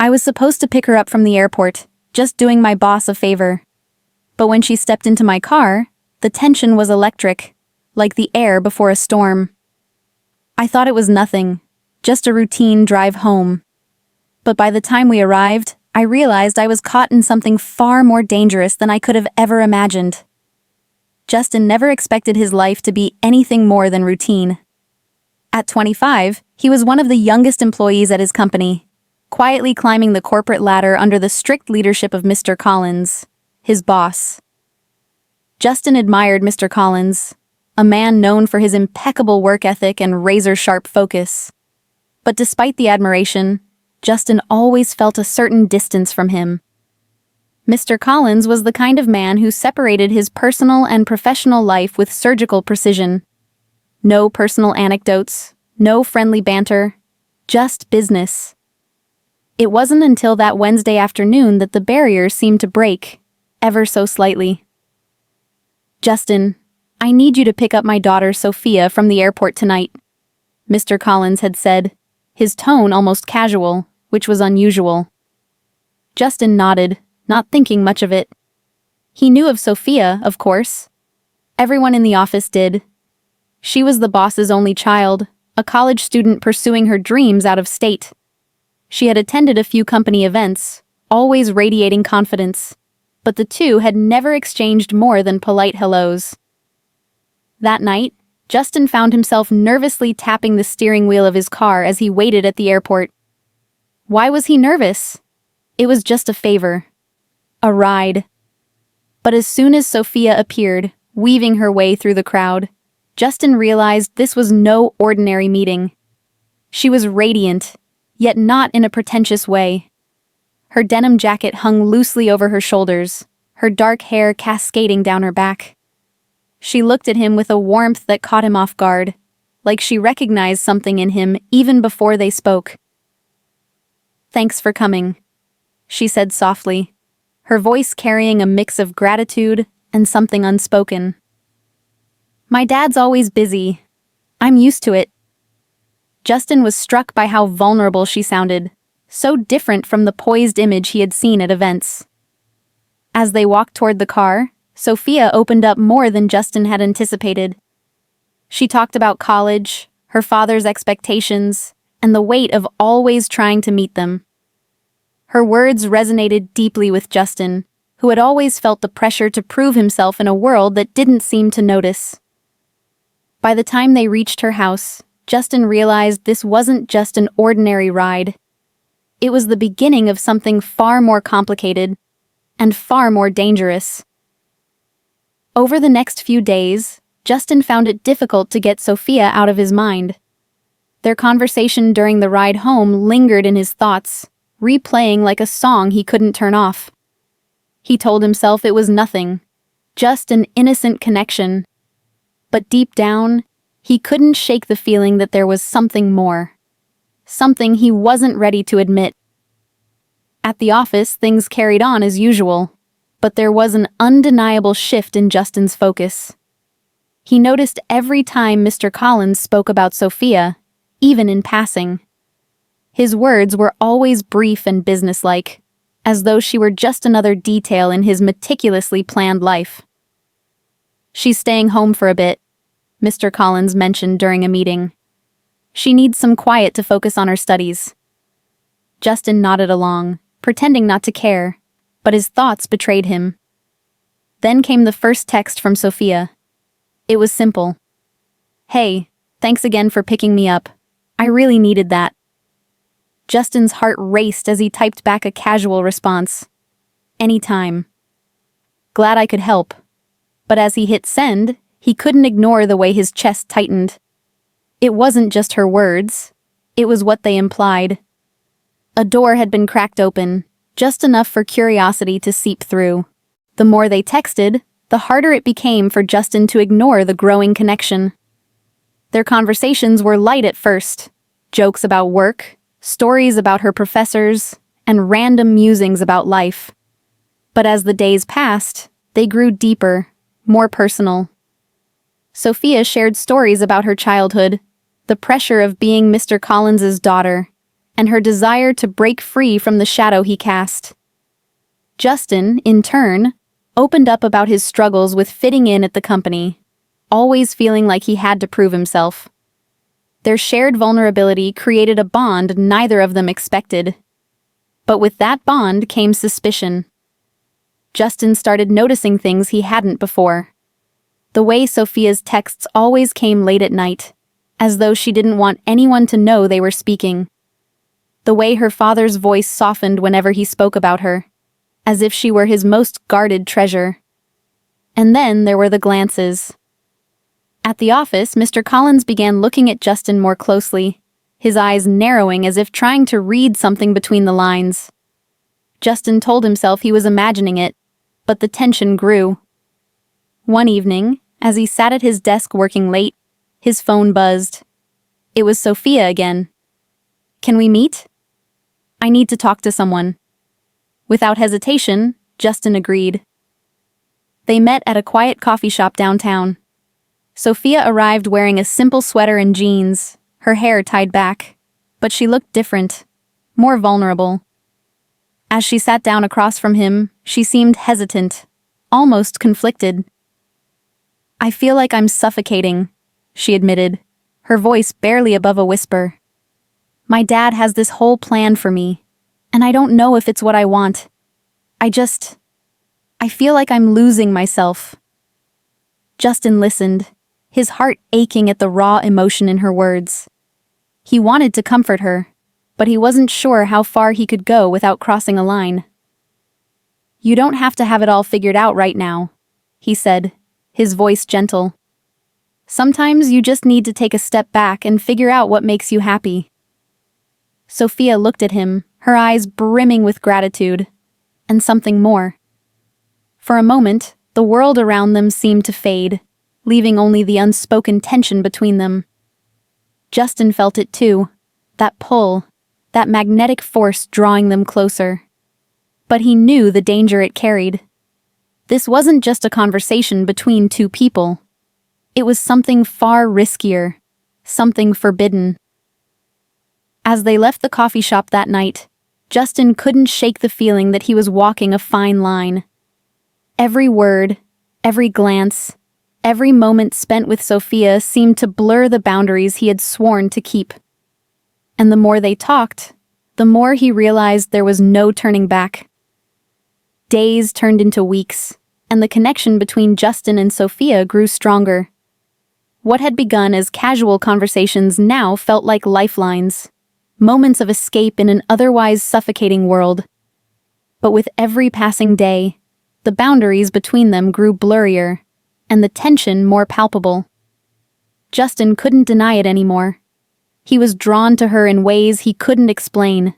I was supposed to pick her up from the airport, just doing my boss a favor. But when she stepped into my car, the tension was electric, like the air before a storm. I thought it was nothing, just a routine drive home. But by the time we arrived, I realized I was caught in something far more dangerous than I could have ever imagined. Justin never expected his life to be anything more than routine. At 25, he was one of the youngest employees at his company, quietly climbing the corporate ladder under the strict leadership of Mr. Collins, his boss. Justin admired Mr. Collins, a man known for his impeccable work ethic and razor-sharp focus. But despite the admiration, Justin always felt a certain distance from him. Mr. Collins was the kind of man who separated his personal and professional life with surgical precision. No personal anecdotes, no friendly banter, just business. It wasn't until that Wednesday afternoon that the barriers seemed to break, ever so slightly. "Justin, I need you to pick up my daughter Sophia from the airport tonight," Mr. Collins had said, his tone almost casual, which was unusual. Justin nodded, not thinking much of it. He knew of Sophia, of course. Everyone in the office did. She was the boss's only child, a college student pursuing her dreams out of state. She had attended a few company events, always radiating confidence, but the two had never exchanged more than polite hellos. That night, Justin found himself nervously tapping the steering wheel of his car as he waited at the airport. Why was he nervous? It was just a favor. A ride. But as soon as Sophia appeared, weaving her way through the crowd, Justin realized this was no ordinary meeting. She was radiant, yet not in a pretentious way. Her denim jacket hung loosely over her shoulders, her dark hair cascading down her back. She looked at him with a warmth that caught him off guard, like she recognized something in him even before they spoke. "Thanks for coming," she said softly, her voice carrying a mix of gratitude and something unspoken. "My dad's always busy. I'm used to it." Justin was struck by how vulnerable she sounded, so different from the poised image he had seen at events. As they walked toward the car, Sophia opened up more than Justin had anticipated. She talked about college, her father's expectations, and the weight of always trying to meet them. Her words resonated deeply with Justin, who had always felt the pressure to prove himself in a world that didn't seem to notice. By the time they reached her house, Justin realized this wasn't just an ordinary ride. It was the beginning of something far more complicated and far more dangerous. Over the next few days, Justin found it difficult to get Sophia out of his mind. Their conversation during the ride home lingered in his thoughts, replaying like a song he couldn't turn off. He told himself it was nothing, just an innocent connection. But deep down, he couldn't shake the feeling that there was something more. Something he wasn't ready to admit. At the office, things carried on as usual, but there was an undeniable shift in Justin's focus. He noticed every time Mr. Collins spoke about Sophia, even in passing. His words were always brief and businesslike, as though she were just another detail in his meticulously planned life. "She's staying home for a bit," Mr. Collins mentioned during a meeting. "She needs some quiet to focus on her studies." Justin nodded along, pretending not to care, but his thoughts betrayed him. Then came the first text from Sophia. It was simple. "Hey, thanks again for picking me up. I really needed that." Justin's heart raced as he typed back a casual response. "Anytime. Glad I could help." But as he hit send, he couldn't ignore the way his chest tightened. It wasn't just her words. It was what they implied. A door had been cracked open, just enough for curiosity to seep through. The more they texted, the harder it became for Justin to ignore the growing connection. Their conversations were light at first, jokes about work, stories about her professors, and random musings about life. But as the days passed, they grew deeper, more personal. Sophia shared stories about her childhood, the pressure of being Mr. Collins's daughter, and her desire to break free from the shadow he cast. Justin, in turn, opened up about his struggles with fitting in at the company, always feeling like he had to prove himself. Their shared vulnerability created a bond neither of them expected. But with that bond came suspicion. Justin started noticing things he hadn't before. The way Sophia's texts always came late at night, as though she didn't want anyone to know they were speaking. The way her father's voice softened whenever he spoke about her, as if she were his most guarded treasure. And then there were the glances. At the office, Mr. Collins began looking at Justin more closely, his eyes narrowing as if trying to read something between the lines. Justin told himself he was imagining it, but the tension grew. One evening, as he sat at his desk working late, his phone buzzed. It was Sophia again. "Can we meet? I need to talk to someone." Without hesitation, Justin agreed. They met at a quiet coffee shop downtown. Sophia arrived wearing a simple sweater and jeans, her hair tied back, but she looked different, more vulnerable. As she sat down across from him, she seemed hesitant, almost conflicted. "I feel like I'm suffocating," she admitted, her voice barely above a whisper. "My dad has this whole plan for me, and I don't know if it's what I want. I feel like I'm losing myself." Justin listened, his heart aching at the raw emotion in her words. He wanted to comfort her, but he wasn't sure how far he could go without crossing a line. "You don't have to have it all figured out right now," he said, his voice gentle. "Sometimes you just need to take a step back and figure out what makes you happy." Sophia looked at him, her eyes brimming with gratitude, and something more. For a moment, the world around them seemed to fade, leaving only the unspoken tension between them. Justin felt it too, that pull, that magnetic force drawing them closer. But he knew the danger it carried. This wasn't just a conversation between two people. It was something far riskier, something forbidden. As they left the coffee shop that night, Justin couldn't shake the feeling that he was walking a fine line. Every word, every glance, every moment spent with Sophia seemed to blur the boundaries he had sworn to keep. And the more they talked, the more he realized there was no turning back. Days turned into weeks, and the connection between Justin and Sophia grew stronger. What had begun as casual conversations now felt like lifelines, moments of escape in an otherwise suffocating world. But with every passing day, the boundaries between them grew blurrier, and the tension more palpable. Justin couldn't deny it anymore. He was drawn to her in ways he couldn't explain.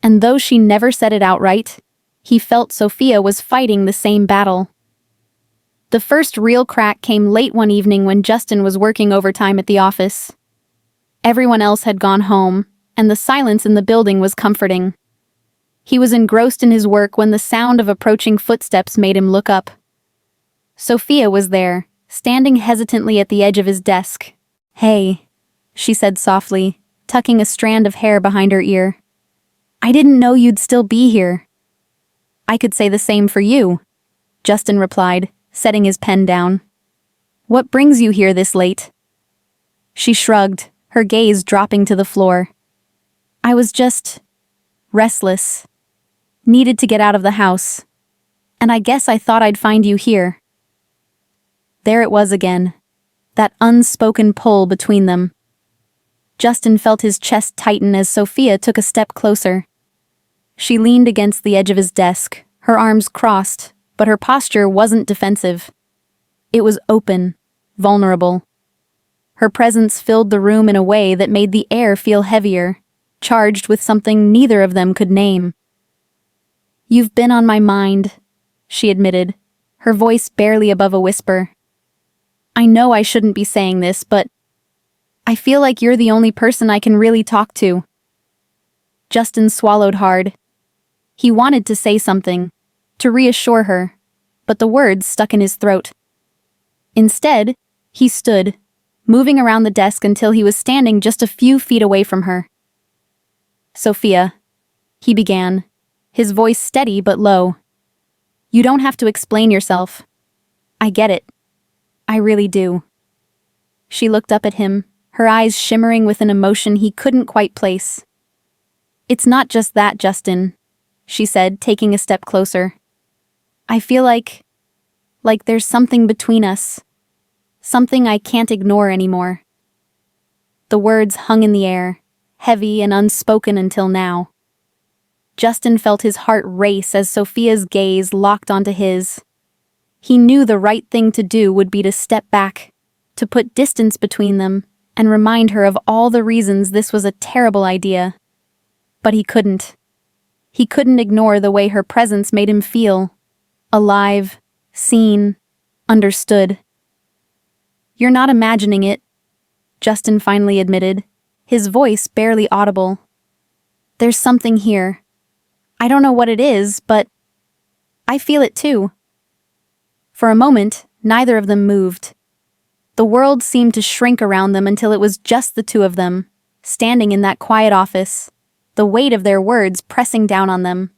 And though she never said it outright, he felt Sophia was fighting the same battle. The first real crack came late one evening when Justin was working overtime at the office. Everyone else had gone home, and the silence in the building was comforting. He was engrossed in his work when the sound of approaching footsteps made him look up. Sophia was there, standing hesitantly at the edge of his desk. "Hey," she said softly, tucking a strand of hair behind her ear. "I didn't know you'd still be here." "I could say the same for you," Justin replied, setting his pen down. "What brings you here this late?" She shrugged, her gaze dropping to the floor. "I was just restless. Needed to get out of the house. And I guess I thought I'd find you here." There it was again, that unspoken pull between them. Justin felt his chest tighten as Sophia took a step closer. She leaned against the edge of his desk, her arms crossed, but her posture wasn't defensive. It was open, vulnerable. Her presence filled the room in a way that made the air feel heavier, charged with something neither of them could name. "You've been on my mind," she admitted, her voice barely above a whisper. "I know I shouldn't be saying this, but I feel like you're the only person I can really talk to." Justin swallowed hard. He wanted to say something, to reassure her, but the words stuck in his throat. Instead, he stood, moving around the desk until he was standing just a few feet away from her. Sophia, he began, his voice steady but low. You don't have to explain yourself. I get it. I really do. She looked up at him, her eyes shimmering with an emotion he couldn't quite place. It's not just that, Justin, she said, taking a step closer. I feel like there's something between us. Something I can't ignore anymore. The words hung in the air, heavy and unspoken until now. Justin felt his heart race as Sophia's gaze locked onto his. He knew the right thing to do would be to step back, to put distance between them, and remind her of all the reasons this was a terrible idea. But he couldn't. He couldn't ignore the way her presence made him feel. Alive, seen, understood. You're not imagining it, Justin finally admitted, his voice barely audible. There's something here. I don't know what it is, but I feel it too. For a moment, neither of them moved. The world seemed to shrink around them until it was just the two of them, standing in that quiet office, the weight of their words pressing down on them.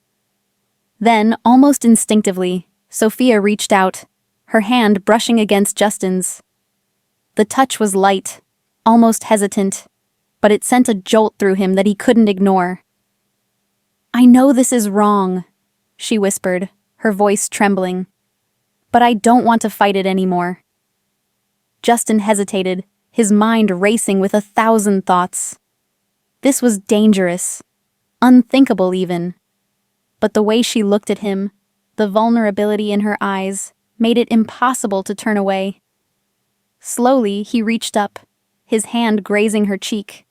Then, almost instinctively, Sophia reached out, her hand brushing against Justin's. The touch was light, almost hesitant, but it sent a jolt through him that he couldn't ignore. I know this is wrong, she whispered, her voice trembling. But I don't want to fight it anymore. Justin hesitated, his mind racing with 1,000 thoughts. This was dangerous, unthinkable even. But the way she looked at him, the vulnerability in her eyes, made it impossible to turn away. Slowly, he reached up, his hand grazing her cheek.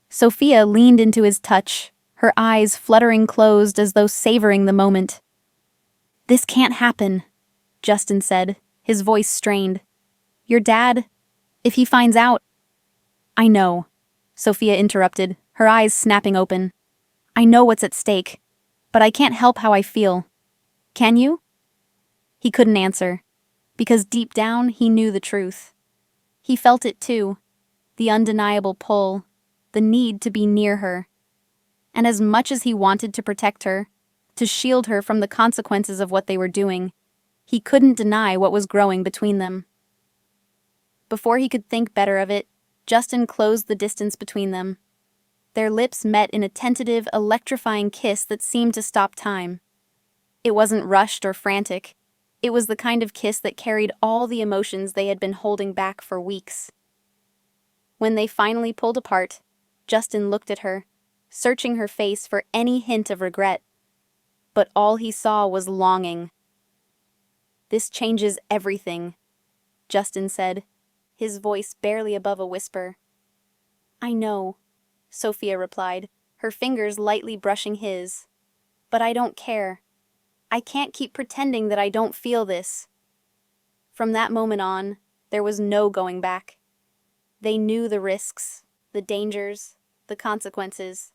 Sophia leaned into his touch, her eyes fluttering closed as though savoring the moment. This can't happen, Justin said, his voice strained. Your dad, if he finds out... I know, Sophia interrupted, her eyes snapping open. I know what's at stake, but I can't help how I feel. Can you? He couldn't answer, because deep down he knew the truth. He felt it too, the undeniable pull, the need to be near her. And as much as he wanted to protect her, to shield her from the consequences of what they were doing, he couldn't deny what was growing between them. Before he could think better of it, Justin closed the distance between them. Their lips met in a tentative, electrifying kiss that seemed to stop time. It wasn't rushed or frantic. It was the kind of kiss that carried all the emotions they had been holding back for weeks. When they finally pulled apart, Justin looked at her, searching her face for any hint of regret. But all he saw was longing. This changes everything, Justin said, his voice barely above a whisper. I know, Sophia replied, her fingers lightly brushing his. But I don't care. I can't keep pretending that I don't feel this. From that moment on, there was no going back. They knew the risks, the dangers, the consequences.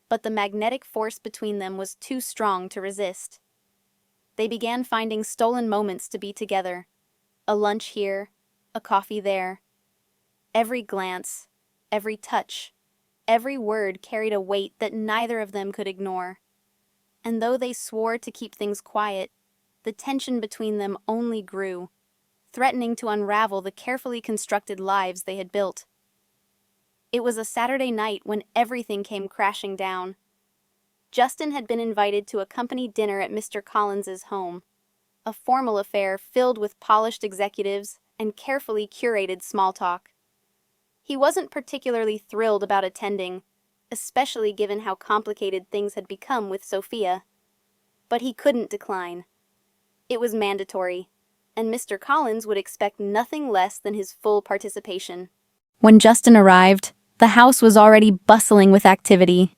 But the magnetic force between them was too strong to resist. They began finding stolen moments to be together. A lunch here, a coffee there. Every glance, every touch, every word carried a weight that neither of them could ignore. And though they swore to keep things quiet, the tension between them only grew, threatening to unravel the carefully constructed lives they had built. It was a Saturday night when everything came crashing down. Justin had been invited to a company dinner at Mr. Collins's home, a formal affair filled with polished executives and carefully curated small talk. He wasn't particularly thrilled about attending, especially given how complicated things had become with Sophia. But he couldn't decline. It was mandatory, and Mr. Collins would expect nothing less than his full participation. When Justin arrived, the house was already bustling with activity.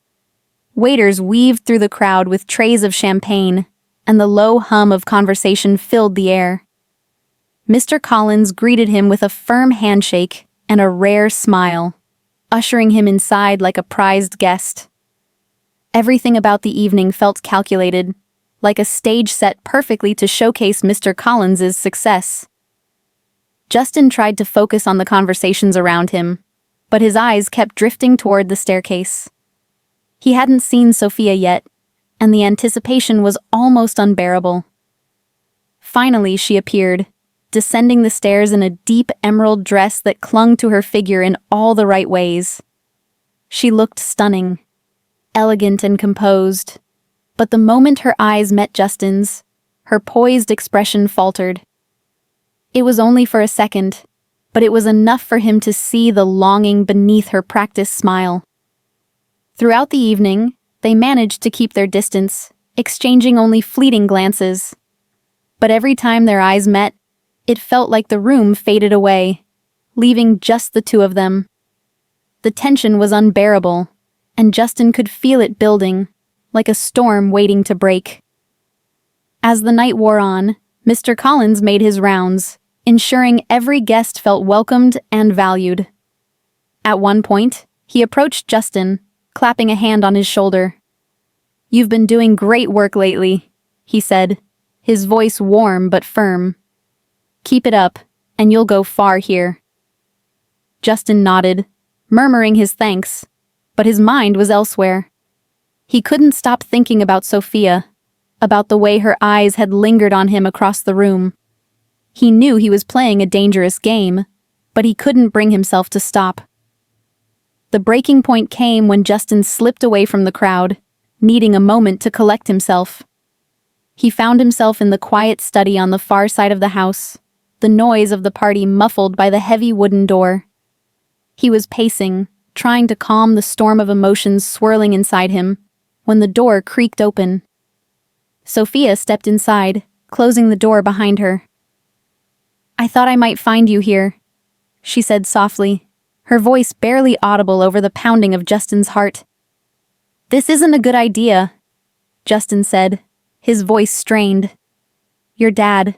Waiters weaved through the crowd with trays of champagne, and the low hum of conversation filled the air. Mr. Collins greeted him with a firm handshake and a rare smile, ushering him inside like a prized guest. Everything about the evening felt calculated, like a stage set perfectly to showcase Mr. Collins's success. Justin tried to focus on the conversations around him, but his eyes kept drifting toward the staircase. He hadn't seen Sophia yet, and the anticipation was almost unbearable. Finally, she appeared, descending the stairs in a deep emerald dress that clung to her figure in all the right ways. She looked stunning, elegant and composed, but the moment her eyes met Justin's, her poised expression faltered. It was only for a second, but it was enough for him to see the longing beneath her practiced smile. Throughout the evening, they managed to keep their distance, exchanging only fleeting glances. But every time their eyes met, it felt like the room faded away, leaving just the two of them. The tension was unbearable, and Justin could feel it building, like a storm waiting to break. As the night wore on, Mr. Collins made his rounds, ensuring every guest felt welcomed and valued. At one point, he approached Justin, clapping a hand on his shoulder. "You've been doing great work lately," he said, his voice warm but firm. "Keep it up, and you'll go far here." Justin nodded, murmuring his thanks, but his mind was elsewhere. He couldn't stop thinking about Sophia, about the way her eyes had lingered on him across the room. He knew he was playing a dangerous game, but he couldn't bring himself to stop. The breaking point came when Justin slipped away from the crowd, needing a moment to collect himself. He found himself in the quiet study on the far side of the house, the noise of the party muffled by the heavy wooden door. He was pacing, trying to calm the storm of emotions swirling inside him, when the door creaked open. Sophia stepped inside, closing the door behind her. "I thought I might find you here," she said softly, her voice barely audible over the pounding of Justin's heart. "This isn't a good idea," Justin said, his voice strained. "Your dad.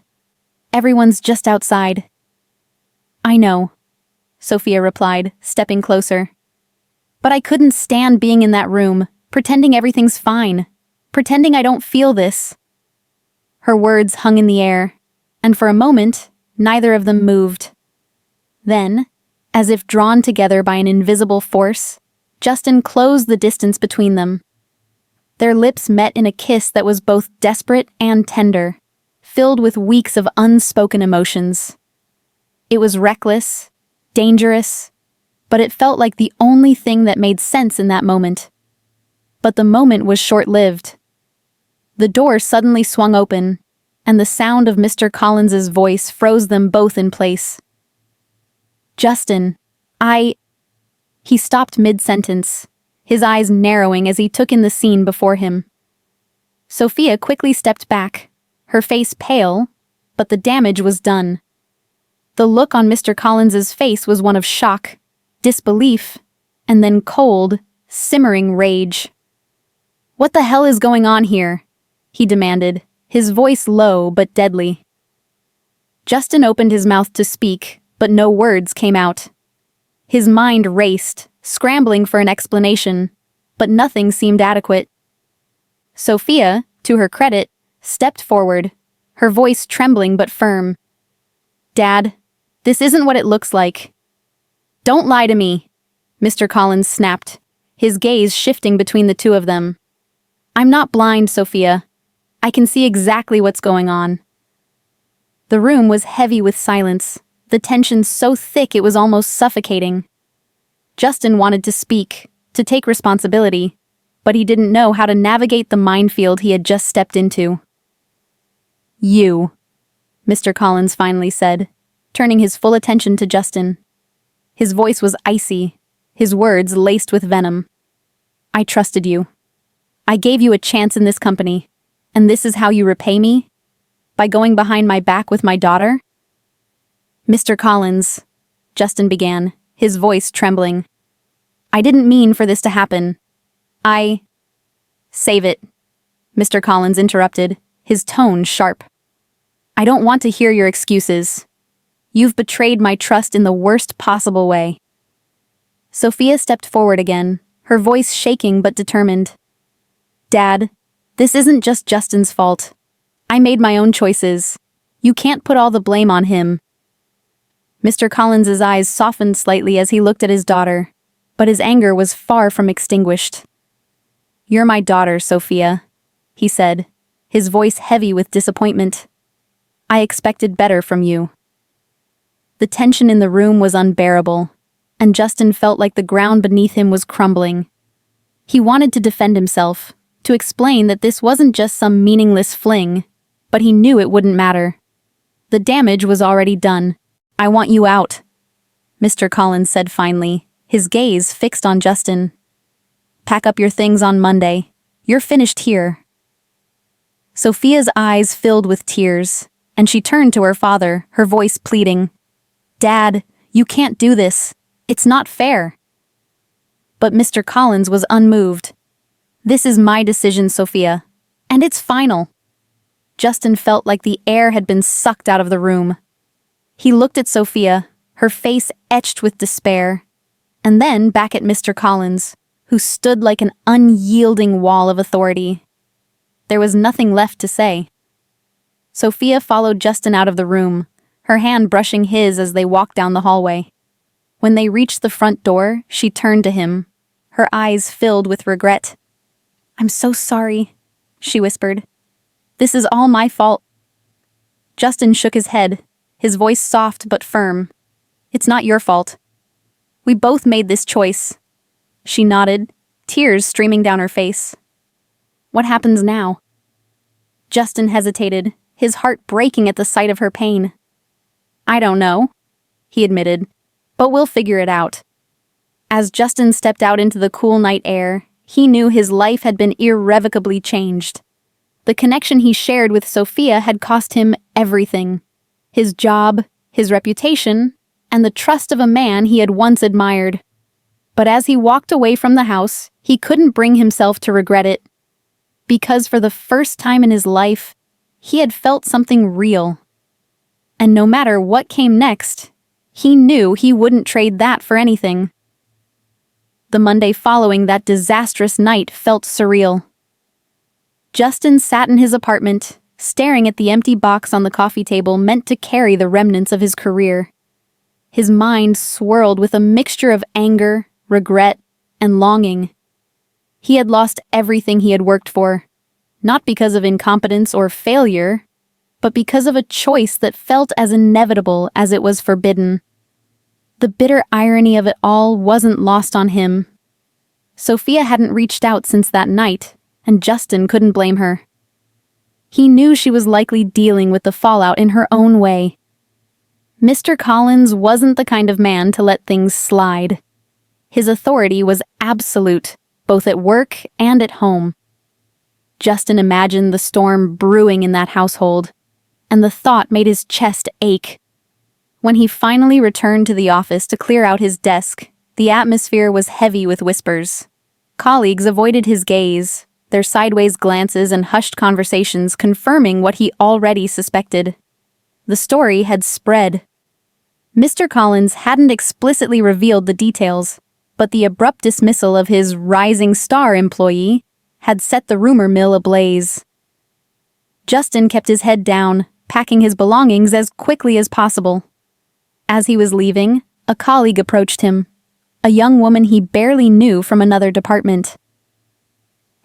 Everyone's just outside." "I know," Sophia replied, stepping closer. "But I couldn't stand being in that room, pretending everything's fine, pretending I don't feel this." Her words hung in the air, and for a moment, neither of them moved. Then, as if drawn together by an invisible force, Justin closed the distance between them. Their lips met in a kiss that was both desperate and tender, filled with weeks of unspoken emotions. It was reckless, dangerous, but it felt like the only thing that made sense in that moment. But the moment was short-lived. The door suddenly swung open, and the sound of Mr. Collins's voice froze them both in place. "Justin, He stopped mid-sentence, his eyes narrowing as he took in the scene before him. Sophia quickly stepped back, her face pale, but the damage was done. The look on Mr. Collins's face was one of shock, disbelief, and then cold, simmering rage. "What the hell is going on here?" he demanded, his voice low but deadly. Justin opened his mouth to speak, but no words came out. His mind raced, scrambling for an explanation, but nothing seemed adequate. Sophia, to her credit, stepped forward, her voice trembling but firm. "Dad, this isn't what it looks like." "Don't lie to me," Mr. Collins snapped, his gaze shifting between the two of them. "I'm not blind, Sophia. I can see exactly what's going on." The room was heavy with silence, the tension so thick it was almost suffocating. Justin wanted to speak, to take responsibility, but he didn't know how to navigate the minefield he had just stepped into. "You," Mr. Collins finally said, turning his full attention to Justin. His voice was icy, his words laced with venom. "I trusted you. I gave you a chance in this company, and this is how you repay me? By going behind my back with my daughter?" "Mr. Collins," Justin began, his voice trembling. "I didn't mean for this to happen. Save it," Mr. Collins interrupted, his tone sharp. "I don't want to hear your excuses. You've betrayed my trust in the worst possible way." Sophia stepped forward again, her voice shaking but determined. "Dad, this isn't just Justin's fault. I made my own choices. You can't put all the blame on him." Mr. Collins's eyes softened slightly as he looked at his daughter, but his anger was far from extinguished. "You're my daughter, Sophia," he said, his voice heavy with disappointment. "I expected better from you." The tension in the room was unbearable, and Justin felt like the ground beneath him was crumbling. He wanted to defend himself, to explain that this wasn't just some meaningless fling, but he knew it wouldn't matter. The damage was already done. "I want you out," Mr. Collins said finally, his gaze fixed on Justin. "Pack up your things on Monday. You're finished here." Sophia's eyes filled with tears, and she turned to her father, her voice pleading. "Dad, you can't do this. It's not fair." But Mr. Collins was unmoved. "This is my decision, Sophia, and it's final." Justin felt like the air had been sucked out of the room. He looked at Sophia, her face etched with despair, and then back at Mr. Collins, who stood like an unyielding wall of authority. There was nothing left to say. Sophia followed Justin out of the room, her hand brushing his as they walked down the hallway. When they reached the front door, she turned to him, her eyes filled with regret. "I'm so sorry," she whispered. "This is all my fault." Justin shook his head, his voice soft but firm. "It's not your fault. We both made this choice." She nodded, tears streaming down her face. "What happens now?" Justin hesitated, his heart breaking at the sight of her pain. "I don't know," he admitted, "but we'll figure it out." As Justin stepped out into the cool night air, he knew his life had been irrevocably changed. The connection he shared with Sophia had cost him everything: his job, his reputation, and the trust of a man he had once admired. But as he walked away from the house, he couldn't bring himself to regret it. Because for the first time in his life, he had felt something real. And no matter what came next, he knew he wouldn't trade that for anything. The Monday following that disastrous night felt surreal. Justin sat in his apartment, staring at the empty box on the coffee table meant to carry the remnants of his career. His mind swirled with a mixture of anger, regret, and longing. He had lost everything he had worked for, not because of incompetence or failure, but because of a choice that felt as inevitable as it was forbidden. The bitter irony of it all wasn't lost on him. Sophia hadn't reached out since that night, and Justin couldn't blame her. He knew she was likely dealing with the fallout in her own way. Mr. Collins wasn't the kind of man to let things slide. His authority was absolute, both at work and at home. Justin imagined the storm brewing in that household, and the thought made his chest ache. When he finally returned to the office to clear out his desk, the atmosphere was heavy with whispers. Colleagues avoided his gaze, their sideways glances and hushed conversations confirming what he already suspected. The story had spread. Mr. Collins hadn't explicitly revealed the details, but the abrupt dismissal of his rising star employee had set the rumor mill ablaze. Justin kept his head down, packing his belongings as quickly as possible. As he was leaving, a colleague approached him, a young woman he barely knew from another department.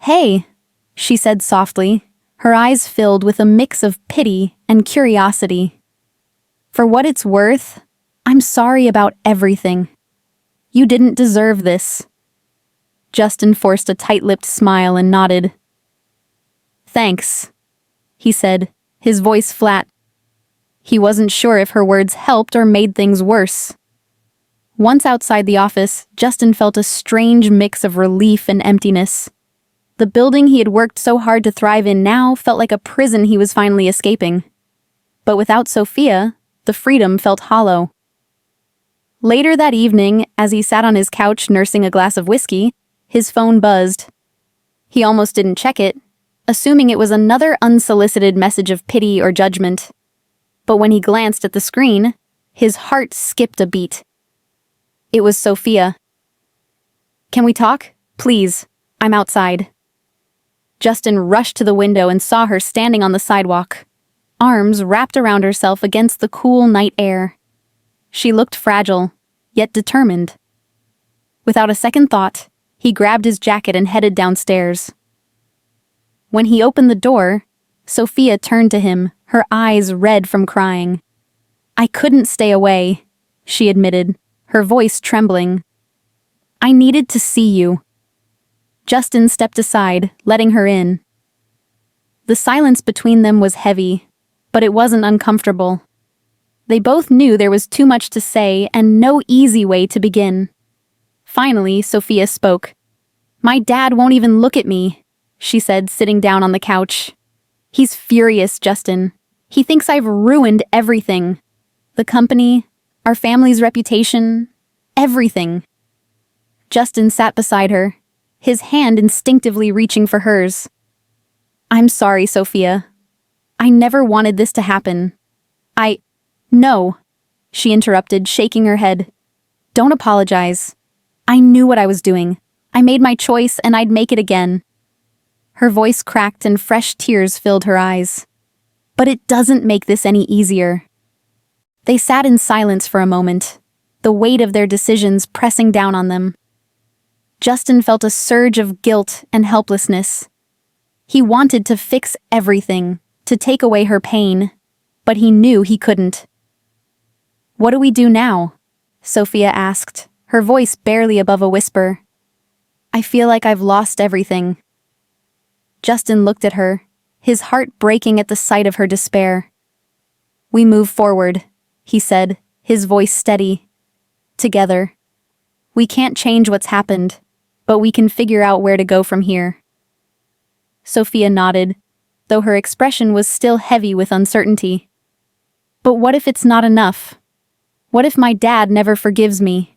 "Hey," she said softly, her eyes filled with a mix of pity and curiosity. "For what it's worth, I'm sorry about everything. You didn't deserve this." Justin forced a tight-lipped smile and nodded. "Thanks," he said, his voice flat. He wasn't sure if her words helped or made things worse. Once outside the office, Justin felt a strange mix of relief and emptiness. The building he had worked so hard to thrive in now felt like a prison he was finally escaping. But without Sophia, the freedom felt hollow. Later that evening, as he sat on his couch nursing a glass of whiskey, his phone buzzed. He almost didn't check it, assuming it was another unsolicited message of pity or judgment. But when he glanced at the screen, his heart skipped a beat. It was Sophia. "Can we talk? Please. I'm outside." Justin rushed to the window and saw her standing on the sidewalk, arms wrapped around herself against the cool night air. She looked fragile, yet determined. Without a second thought, He grabbed his jacket and headed downstairs. When he opened the door, Sophia turned to him, her eyes red from crying. "I couldn't stay away," she admitted, her voice trembling. "I needed to see you." Justin stepped aside, letting her in. The silence between them was heavy, but it wasn't uncomfortable. They both knew there was too much to say and no easy way to begin. Finally, Sophia spoke. "My dad won't even look at me," she said, sitting down on the couch. "He's furious, Justin. He thinks I've ruined everything. The company, our family's reputation, everything." Justin sat beside her, his hand instinctively reaching for hers. "I'm sorry, Sophia. I never wanted this to happen. No," she interrupted, shaking her head. "Don't apologize. I knew what I was doing. I made my choice and I'd make it again." Her voice cracked and fresh tears filled her eyes. "But it doesn't make this any easier." They sat in silence for a moment, the weight of their decisions pressing down on them. Justin felt a surge of guilt and helplessness. He wanted to fix everything, to take away her pain, but he knew he couldn't. "What do we do now?" Sophia asked, her voice barely above a whisper. "I feel like I've lost everything." Justin looked at her, his heart breaking at the sight of her despair. "We move forward," he said, his voice steady. "Together. We can't change what's happened, but we can figure out where to go from here." Sophia nodded, though her expression was still heavy with uncertainty. "But what if it's not enough? What if my dad never forgives me?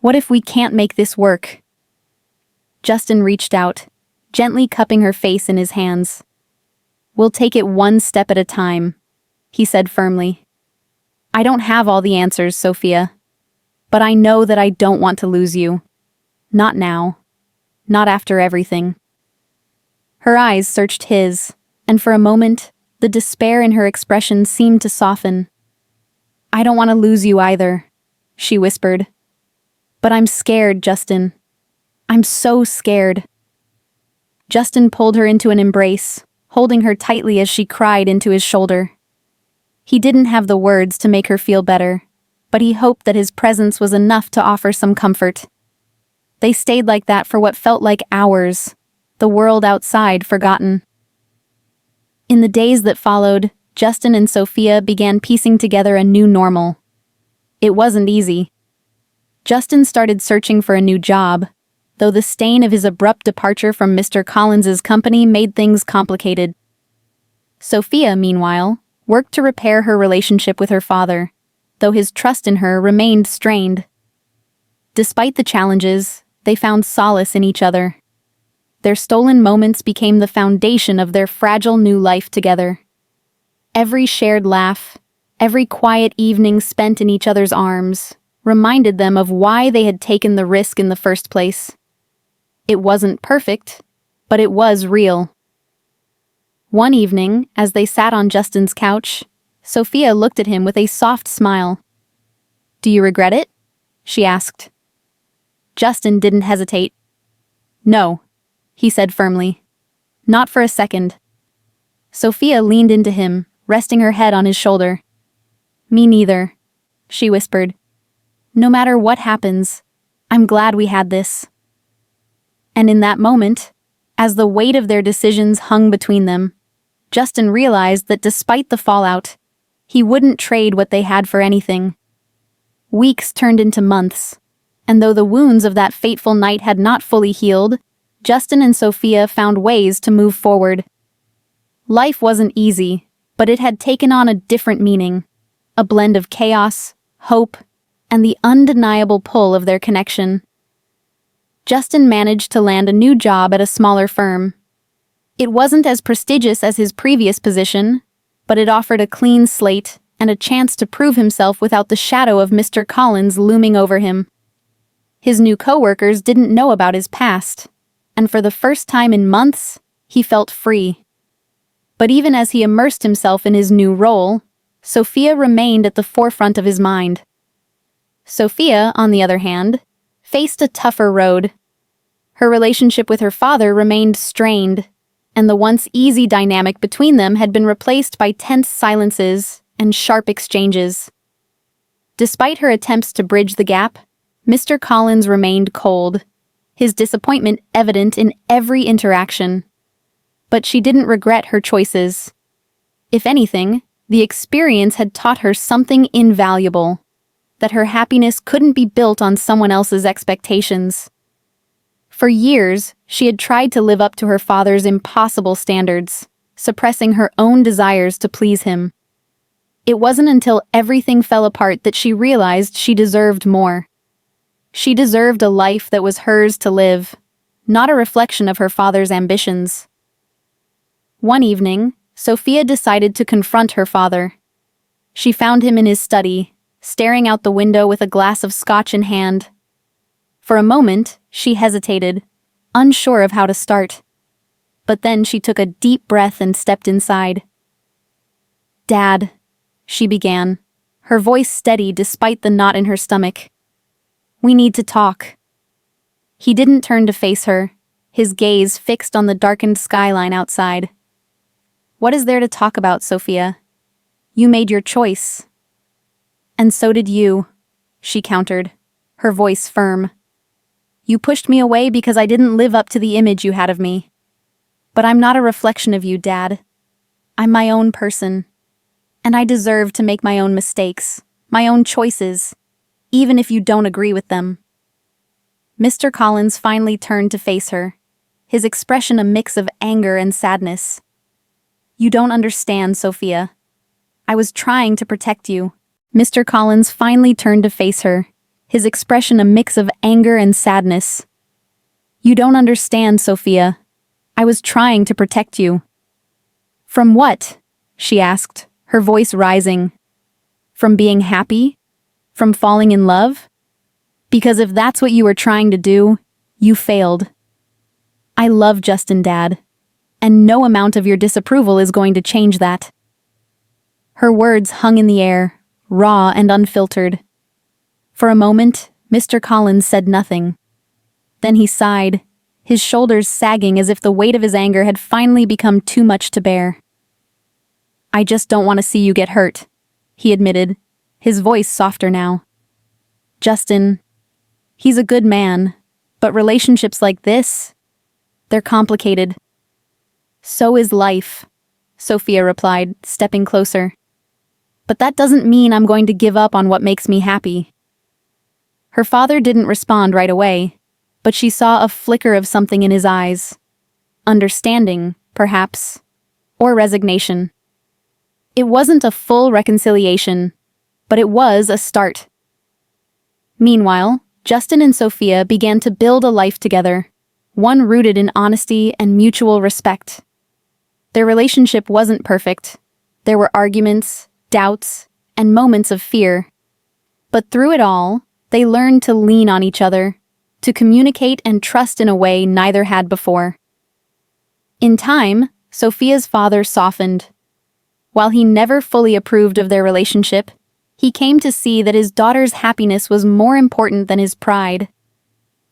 What if we can't make this work?" Justin reached out, gently cupping her face in his hands. "We'll take it one step at a time," he said firmly. "I don't have all the answers, Sophia, but I know that I don't want to lose you. Not now. Not after everything." Her eyes searched his, and for a moment, the despair in her expression seemed to soften. "I don't want to lose you either," she whispered. "But I'm scared, Justin. I'm so scared." Justin pulled her into an embrace, holding her tightly as she cried into his shoulder. He didn't have the words to make her feel better, but he hoped that his presence was enough to offer some comfort. They stayed like that for what felt like hours, the world outside forgotten. In the days that followed, Justin and Sophia began piecing together a new normal. It wasn't easy. Justin started searching for a new job, though the stain of his abrupt departure from Mr. Collins's company made things complicated. Sophia, meanwhile, worked to repair her relationship with her father, though his trust in her remained strained. Despite the challenges, they found solace in each other. Their stolen moments became the foundation of their fragile new life together. Every shared laugh, every quiet evening spent in each other's arms, reminded them of why they had taken the risk in the first place. It wasn't perfect, but it was real. One evening, as they sat on Justin's couch, Sophia looked at him with a soft smile. "Do you regret it?" she asked. Justin didn't hesitate. "No," he said firmly. "Not for a second." Sophia leaned into him, resting her head on his shoulder. "Me neither," she whispered. "No matter what happens, I'm glad we had this." And in that moment, as the weight of their decisions hung between them, Justin realized that despite the fallout, he wouldn't trade what they had for anything. Weeks turned into months, and though the wounds of that fateful night had not fully healed, Justin and Sophia found ways to move forward. Life wasn't easy, but it had taken on a different meaning, a blend of chaos, hope, and the undeniable pull of their connection. Justin managed to land a new job at a smaller firm. It wasn't as prestigious as his previous position, but it offered a clean slate and a chance to prove himself without the shadow of Mr. Collins looming over him. His new coworkers didn't know about his past, and for the first time in months, he felt free. But even as he immersed himself in his new role, Sophia remained at the forefront of his mind. Sophia, on the other hand, faced a tougher road. Her relationship with her father remained strained, and the once easy dynamic between them had been replaced by tense silences and sharp exchanges. Despite her attempts to bridge the gap, Mr. Collins remained cold, his disappointment evident in every interaction. But she didn't regret her choices. If anything, the experience had taught her something invaluable, that her happiness couldn't be built on someone else's expectations. For years, she had tried to live up to her father's impossible standards, suppressing her own desires to please him. It wasn't until everything fell apart that she realized she deserved more. She deserved a life that was hers to live, not a reflection of her father's ambitions. One evening, Sophia decided to confront her father. She found him in his study, staring out the window with a glass of scotch in hand. For a moment, she hesitated, unsure of how to start. But then she took a deep breath and stepped inside. "Dad," she began, her voice steady despite the knot in her stomach. "We need to talk." He didn't turn to face her, his gaze fixed on the darkened skyline outside. "What is there to talk about, Sophia? You made your choice." "And so did you," she countered, her voice firm. "You pushed me away because I didn't live up to the image you had of me. But I'm not a reflection of you, Dad. I'm my own person. And I deserve to make my own mistakes, my own choices, even if you don't agree with them." Mr. Collins finally turned to face her, his expression a mix of anger and sadness. "You don't understand, Sophia. I was trying to protect you." Mr. Collins finally turned to face her, his expression a mix of anger and sadness. "You don't understand, Sophia. I was trying to protect you." "From what?" she asked, her voice rising. "From being happy? From falling in love? Because if that's what you were trying to do, you failed. I love Justin, Dad, and no amount of your disapproval is going to change that." Her words hung in the air, raw and unfiltered. For a moment, Mr. Collins said nothing. Then he sighed, his shoulders sagging as if the weight of his anger had finally become too much to bear. "I just don't want to see you get hurt," he admitted, his voice softer now. "Justin, he's a good man, but relationships like this, they're complicated." "So is life," Sophia replied, stepping closer. "But that doesn't mean I'm going to give up on what makes me happy." Her father didn't respond right away, but she saw a flicker of something in his eyes. Understanding, perhaps, or resignation. It wasn't a full reconciliation, but it was a start. Meanwhile, Justin and Sophia began to build a life together, one rooted in honesty and mutual respect. Their relationship wasn't perfect. There were arguments, doubts, and moments of fear. But through it all, they learned to lean on each other, to communicate and trust in a way neither had before. In time, Sophia's father softened. While he never fully approved of their relationship, he came to see that his daughter's happiness was more important than his pride.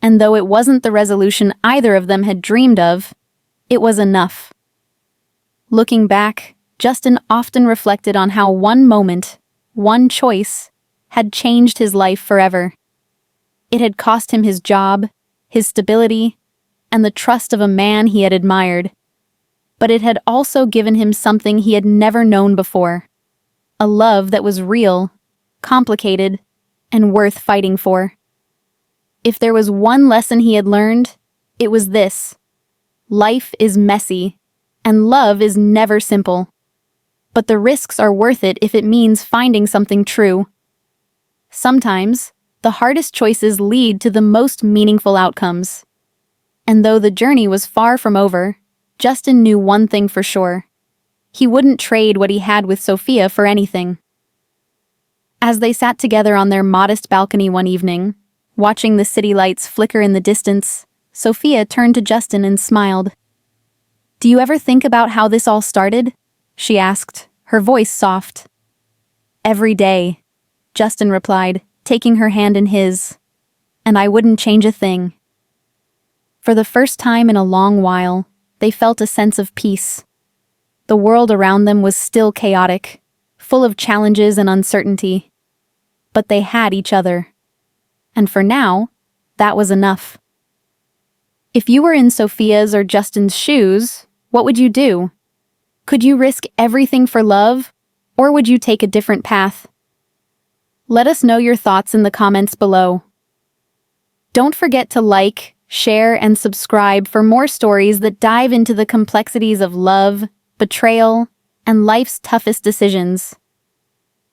And though it wasn't the resolution either of them had dreamed of, it was enough. Looking back, Justin often reflected on how one moment, one choice, had changed his life forever. It had cost him his job, his stability, and the trust of a man he had admired. But it had also given him something he had never known before. A love that was real, complicated, and worth fighting for. If there was one lesson he had learned, it was this: life is messy, and love is never simple. But the risks are worth it if it means finding something true. Sometimes, the hardest choices lead to the most meaningful outcomes. And though the journey was far from over, Justin knew one thing for sure. He wouldn't trade what he had with Sophia for anything. As they sat together on their modest balcony one evening, watching the city lights flicker in the distance, Sophia turned to Justin and smiled. "Do you ever think about how this all started?" she asked, her voice soft. "Every day," Justin replied, taking her hand in his. "And I wouldn't change a thing." For the first time in a long while, they felt a sense of peace. The world around them was still chaotic, full of challenges and uncertainty. But they had each other. And for now, that was enough. If you were in Sophia's or Justin's shoes, what would you do? Could you risk everything for love, or would you take a different path? Let us know your thoughts in the comments below. Don't forget to like, share, and subscribe for more stories that dive into the complexities of love, betrayal, and life's toughest decisions.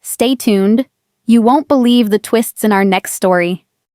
Stay tuned. You won't believe the twists in our next story.